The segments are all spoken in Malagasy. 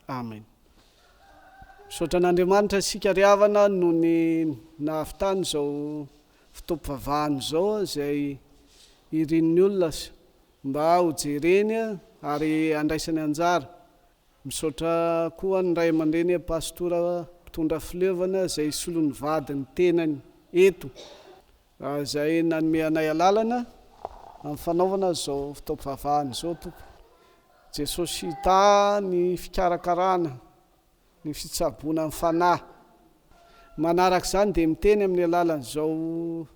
amen. Misaotra n'Andriamanitra sika riavana no ny nahavitany zao fitompivavahany zao zay irin'ny olona mba hojereny ary andraisany anjara. Misaotra koa ny ray aman-dreny Pastora mpitondra fileovana zay solon'ny vadiny tenany eto zay nanome anay alalana amin'ny fanaovana zao fitompivavahany zao. Tompo Jesosy hita ny fikarakarana, ny fitsaboana ny fanahy. Manaraka izany dia miteny amin'ny alalan'izao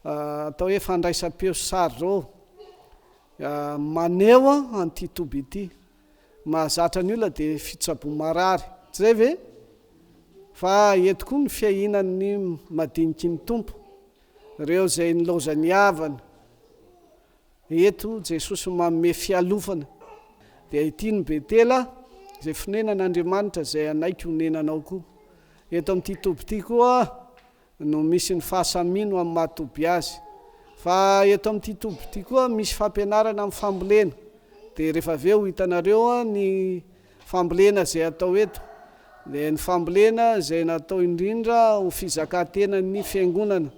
atao hoe fandraisam-peo sary zao, maneho an'ity Toby ity, mahazatra ny olona dia fitsaboana marary, tsy zay ve? Fa eto koa ny fiahinan'ny madiniky ny tompo, ireo zay nilaozany havana. Eto Jesosy manome fialofana. Dia ity ny Betela zay fonenan'Andriamanitra zay anaiky honenanao koa. Eto amin'ity Toby ity koa no misy ny fahasamino amin'ny mahatoby azy. Fa eto amin'ity Toby ity koa misy fampianarana amin'ny fambolena. Dia rehefa avy eo hitanareo ny fambolena zay atao eto. Dia ny fambolena zay natao indrindra ho fizakatenan'ny fiangonana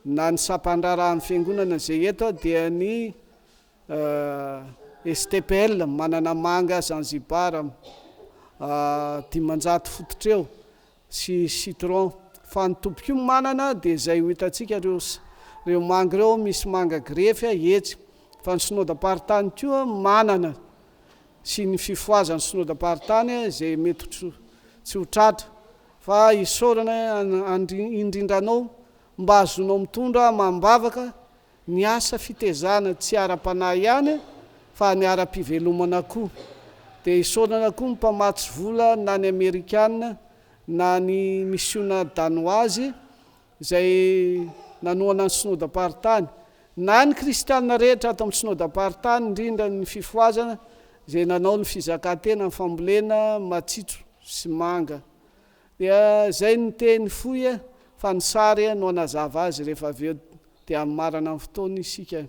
na ny sampandrarahan'ny fiangonana zay eto dia ny SPBM manana manga Zanzibar 500 fototra eo sy citron. Fa ny Toby io manana dia zay ho hitantsika reo manga reo misy manga grefy etsy. Fa ny synodam-paritany koa manana sy ny fifoazany synodam-paritany zay mety tsy ho tratra. Fa isaorana indrindranao mba azonao mitondra mambavaka ny asa fitezana tsy ara-panahy ihany fa ny ara-pivelomana koa. Dia isaorana koa ny mpamatsy vola na ny Amerikana na ny misiona danoazy zay nanoana ny synodam-paritany na ny kristianina rehetra ato amin'ny synodam-paritany indrindra ny fifoazana zay nanao ny fizakantena ny fambolena matsitso sy manga. Dia zay ny teny fohy fa ny sary no anazava azy rehefa avy eo dia amin'ny marana amin'ny fotoana isika.